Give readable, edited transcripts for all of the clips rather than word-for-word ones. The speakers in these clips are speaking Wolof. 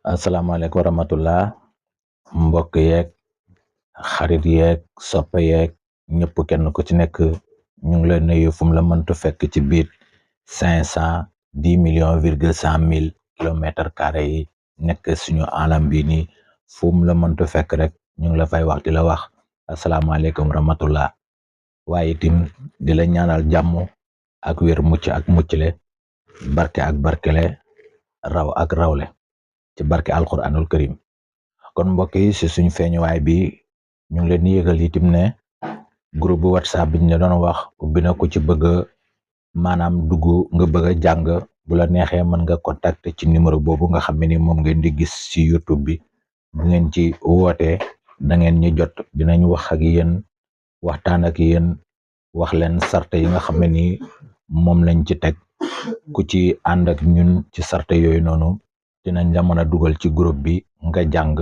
asalaamaaleykum wa rahmatullah mbokk yeeg xarit yeeg soppe yeeg ñëpp kenn ku ci nekk ñu ngi lay nuyu fu mu la mëntu fekk ci biir 510 millions,100,000 kilomètres carrés yi nekk suñu alam bi nii fu mu la mëntu fekk rek ñu ngi la fay wax di la wax asalaamaaleykum wa rahmatullah waaye itam di la ñaanal jàmm ak wér mucc ak muccle barke ak barkele raw ak rawle ci barke alquranul karim kon mbokk yi si suñ feeñuwaay bi ñu ngi leen di yëgal itam ne groupe bu whatsapp bi ñu la doon wax ubbi na ku ci bëgg maanaam dugg nga bëgg a jàng bu la neexee mën nga contacter ci numéro boobu nga xam ne ni moom ngeen di gis ci YouTube bi bu ngeen ci wootee da ngeen ñu jot dinañ wax ak yéen waxtaan ak yéen wax leen sarte yi nga xam ne ni moom lañ ci teg ku ci ànd ak ñun ci sarte yooyu noonu dinañ la mën a dugal ci groupe bi nga jàng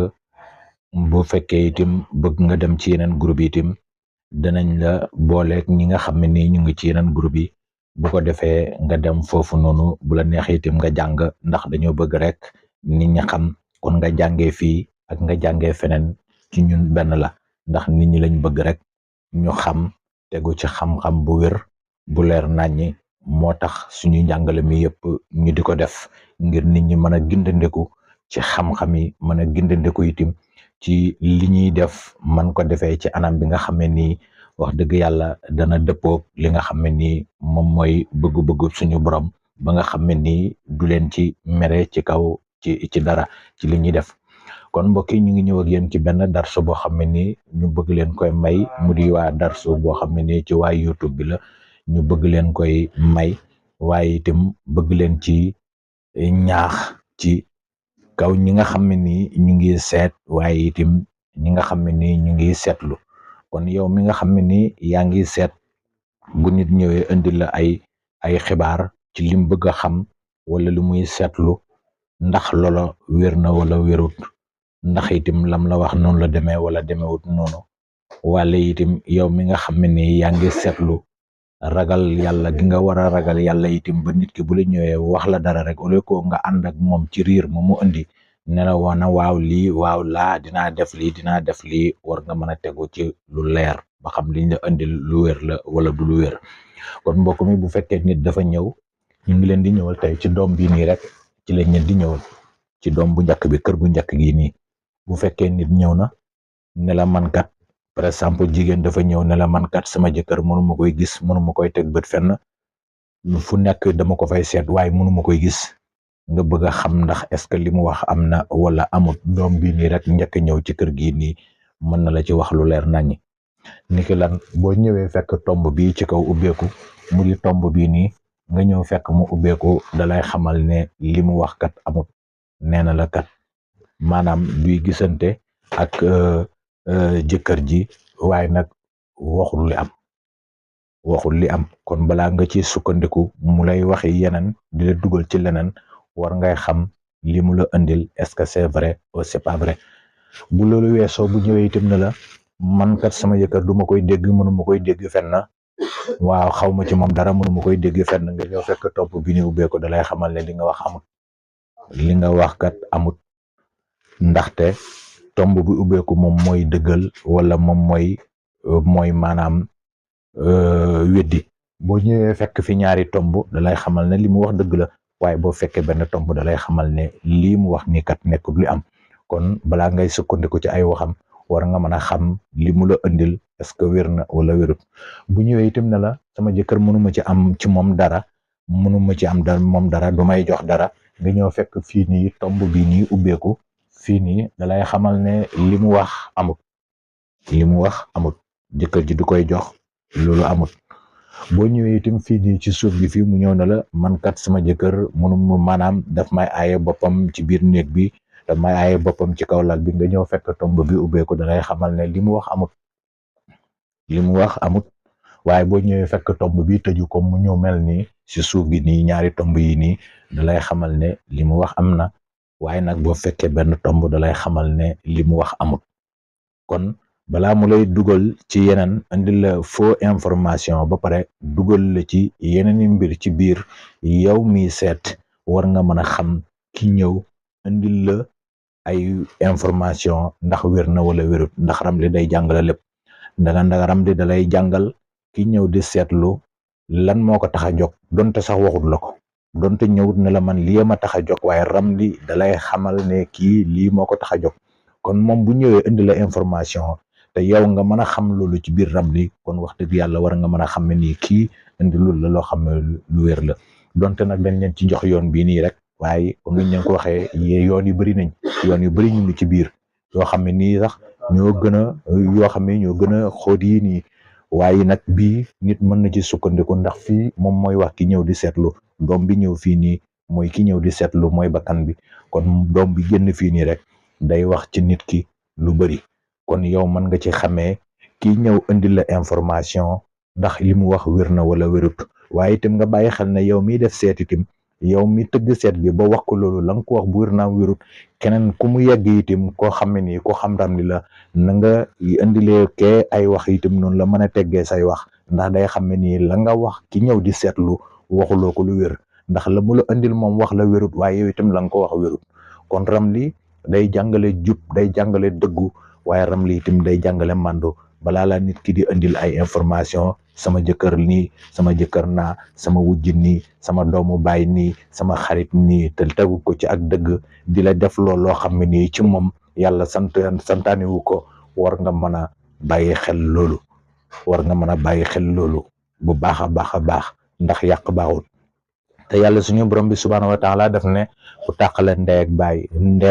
bu fekkee itam bëgg nga dem ci yeneen groupe yi itam danañ la booleeg ñi nga xam ne ni ñu ngi ci yeneen groupe yi bu ko defee nga dem foofu noonu bu la neexee itam nga jàng ndax dañoo bëgg rek nit ñi xam kon nga jàngee fii ak nga jàngee feneen ci ñun benn la ndax nit ñi lañ bëgg rek ñu xam tegu ci xam-xam bu wér bu leer naññi moo tax suñu njàngale mi yëpp ñu di ko def ngir nit ñi mën a gindandeku ci xam-xam yi mën a gindandeku itam ci li ñuy def man ko defee ci anam bi nga xam ne nii wax dëgg yàlla dana dëppoog li nga xam ne nii moom mooy bëgg-bëggu suñu borom ba nga xam ne nii du leen ci mere ci kaw ci dara ci li ñuy def kon mbokk yi ñu ngi ñëw ak yéen ci benn darsu boo xam ne nii ñu bëgg leen koy may mu di waa darsu boo xam ne nii ci waa YouTube bi la ñu bëgg leen koy may waaye itam bëgg leen ci ñaax ci kaw ñi nga xam ne nii ñu ngi seet waaye itam ñi nga xam ne nii ñu ngi seetlu kon yow mi nga xam ne nii yaa ngi seet bu nit ñëwee indi la ay xibaar ci lim bëgg a xam wala lu muy seetlu ndax loola wér na wala wérut ndax itam lam la wax noonu la demee wala demewut noonu wala itam yow mi nga xam ne nii yaa ngi seetlu ragal yàlla gi nga war a ragal yàlla itam ba nit ki bu la ñëwee wax la dara rek ole ko nga ànd ak moom ci riir mu indi ne la woona waaw lii waaw laa dinaa def lii war nga mën a tegu ci lu leer ba xam liñ la indil lu wér la wala du lu wér kon mbokk mi bu fekkee nit dafa ñëw ñu ngi leen di ñëwal tey ci doom bii nii rek ci lañ leen di ñëwal ci doom bu njëkk bi kër bu njëkk gi nii bu fekkee nit ñëw na ne la man kat par exemple jigéen dafa ñëw ne la man kat sama jëkkër mënuma koy gis mënuma koy teg bët fenn fu nekk dama ko fay seet waaye mënuma koy gis nga bëgg a xam ndax est-ce que li mu wax am na wala amut doom bii nii rek njëkk ñëw ci kër gii nii mën na la ci wax lu leer naññi niki lan boo ñëwee fekk tomb bii ci kaw ubbeeku mu di tomb bii nii nga ñëw fekk mu ubbeeku dalay xamal ne li mu wax kat amut nee na la kat maanaam duy gisante ak jëkkër ji waaye nag waxul li am kon balaa nga ci sukkandiku mu lay waxi yeneen di la dugal ci leneen war ngay xam li mu la indil est-ce que c'est vrai ou c'est pas vrai bu loolu weesoo bu ñëwee itam ne la man kat sama jëkkër duma koy dégg mënuma koy dégg fenn waaw xawma ci moom dara mënuma koy dégg fenn nga ñëw fekk topp bi ni ubbee ko dalay xamal ne li nga wax amut li nga wax kat amut ndaxte tomb bi ubbeeku moom mooy dëggal wala moom mooy maanaam weddi boo ñëwee fekk fi ñaari tomb dalay xamal ne li mu wax dëgg la waaye boo fekkee benn tomb dalay xamal ne lii mu wax nii kat nekkul li am kon balaa ngay sukkandiku ci ay waxam war nga mën a xam li mu la indil est-ce que wér na wala wérut bu ñëwee itam ne la sama jëkkër mënuma ci am ci moom dara moom dara du may jox dara nga ñëw fekk fii nii tomb bii nii ubbeeku fii nii dalay xamal ne li mu wax amut jëkkër ji du koy jox loolu amut boo ñëwee itam fii nii ci suuf gi fii mu ñëw na la man kat sama jëkkër mënuma maanaam daf may aaye boppam ci biir néeg bi daf may aaye boppam ci kaw lal bi nga ñëw fekk tomb bi ubbeeku dalay xamal ne li mu wax amut waaye boo ñëwee fekk tomb bi tëju ko mu ñëw mel nii ci suuf gi nii ñaari tomb yi nii dalay xamal ne li mu wax am na waaye nag boo fekkee benn tomb dalay xamal ne li mu wax amut kon balaa mu lay dugal ci yeneen indi la faux information ba pare dugal la ci yeneeni mbir ci biir yow mi seet war nga mën a xam ki ñëw indil la ay information ndax wér na wala wérut, ndax Ramli day jàngale lépp. ndaga Ramli da lay jàngal ki ñëw di seetlu lan moo ko tax a jóg, donte sax waxut la ko, donte ñëwut ne la man lii ma tax a jóg, waaye Ramli da lay xamal ne kii lii moo ko tax a jóg. kon moom bu ñëwee indi la information te yow nga mën a xam loolu ci biir Ramli, kon wax dëgg yàlla war nga mën a xam ne nii kii indi loolu la loo xam ne lu wér la. donte nag dañ leen ci jox yoon bii nii rek, waaye comme niñ leen ko waxee yoon yu bëri nañ, yoon yu bëri ñu ngi ci biir yoo xam ne nii sax ñoo gën a xóot yi nii. waaye nag bii nit mën na ci sukkandiku, ndax fii moom mooy wax ki ñëw di seetlu, doom bi ñëw fii nii mooy ki ñëw di seetlu mooy bakkan bi. kon doom bi génn fii nii rek day wax ci nit ki lu bëri. kon yow mën nga ci xamee kii ñëw indi la information ndax li mu wax wér na wala wérut. waaye itam nga bàyyi xel ne yow miy def seet itam, yow mi tëgg seet bi ba wax ko loolu la nga ko wax bu wér naa wérut, keneen ku mu yegg itam koo xam ne nii ko xam Ramli la, na nga indilee kee ay wax itam noonu la mën a teggee say wax, ndax day xam ne nii la nga wax ki ñëw di seetlu waxuloo ko lu wér, ndax la mu la indil moom wax la wérut, waaye yow itam la nga ko wax wérut. kon Ramli day jàngale jub, day jàngale dëggu, waaye Ramli itam day jàngale màndu. balaa la nit ki di indil ay information, sama jëkkër nii, sama jëkkër naa, sama wujj nii, sama doomu baay nii, sama xarit nii, te tegu ko ci ak dëgg, di la def loo xam ne nii ci moom yàlla santaane wu ko, war nga mën a bàyyi xel loolu. bu baax a baax ndax yàq baaxul. te yàlla suñu borom bi subhaanahu wa taala daf ne ku tàqale ndey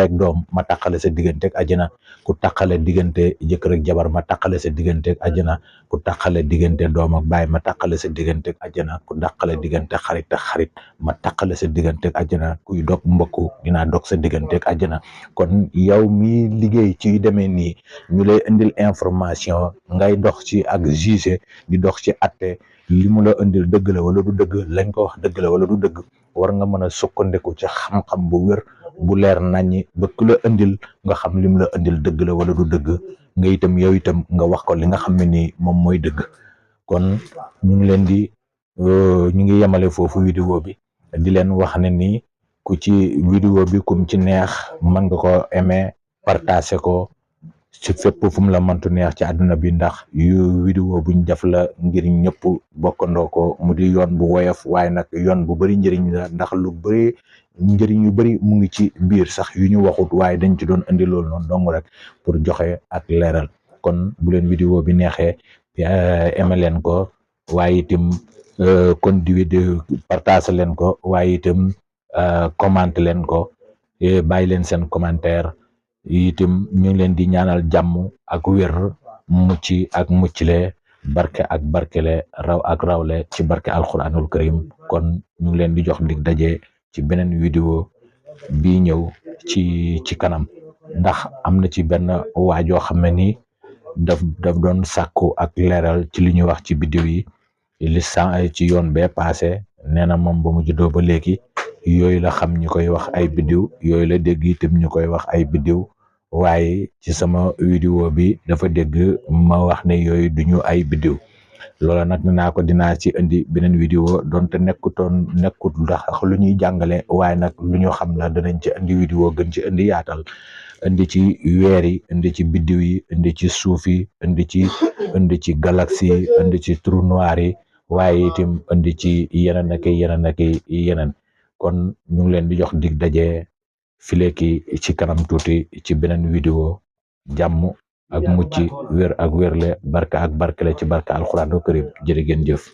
ak doom ma tàqale sa diggante ak àjjana, ku tàqale diggante jëkkër ak jabar ma tàqale sa diggante ak àjjana, ku tàqale diggante doom ak baay ma tàqale sa diggante ak àjjana, ku tàqale diggante xarit ak xarit ma tàqale sa diggante ak àjjana, kuy dog mbokk dinaa dog sa diggante ak àjjana. kon yow mi liggéey ci demee nii, ñu lay indil information ngay dox ci ak juge di dox ci atte, li mu la indil dëgg la wala du dëgg, lañ ko wax dëgg la wala du dëgg, war nga mën a sukkandiku ci xam-xam bu wér bu leer naññi ba ku la indil nga xam li mu la indil dëgg la wala du dëgg, nga itam yow itam nga wax ko li nga xam ne nii moom mooy dëgg. kon ñu ngi yemale foofu vidéo bi, di leen wax ne nii ku ci vidéo bi kum ci neex mën nga ko aimer, partager ko ci fépp fu mu la mëntu neex ci àdduna bi, ndax yu vidéo buñ def la ngir ñëpp bokkandoo ko, mu di yoon bu woyof, waaye nag yoon bu bari njëriñ la, ndax lu bari njëriñ yu bari mu ngi ci biir sax yu ñu waxut, waaye dañ ci doon indi loolu noonu dong rek pour joxe ak leeral. kon bu leen vidéo bi neexee aimer leen ko, waaye itam kon di vidéo partager leen ko, waaye itam commenter leen ko, bàyyi leen seen commentaire. itam ñu ngi leen di ñaanal jàmm ak wér, mucc ak muccle, barke ak barkele, raw ak rawle ci barke alquranul karim. kon ñu ngi leen di jox dig daje ci beneen vidéo bi ñëw ci kanam, ndax am na ci benn waajoo xam ne ni daf doon sàkku ak leeral ci li ñuy wax ci biddiw yi ci yoon bee passé. nee na moom ba mu juddoo ba léegi yooyu la xam ñu koy wax ay biddiw, yooyu la dégg itam ñu koy wax ay biddiw, waaye ci sama vidéo bi dafa dégg ma wax ne yooyu duñu ay biddiw. loola nag dinaa ci indi beneen vidéo, donte nekkut ndax lu ñuy jàngale, waaye nag lu ñu xam la, danañ ci indi vidéo gën ci indi yaatal, indi ci weer yi, indi ci biddiw yi, indi ci suuf yi, indi ci galaxie yi, indi ci trou noir yi, waaye itam indi ci yeneen ak yeneen. kon ñu ngi leen di jox dig daje fileeki ci kanam tuuti ci beneen vidéo. jàmm ak mucc, wér ak wérle, barke ak barkele ci barke alxuraanul karim. jërë ngeen jëf.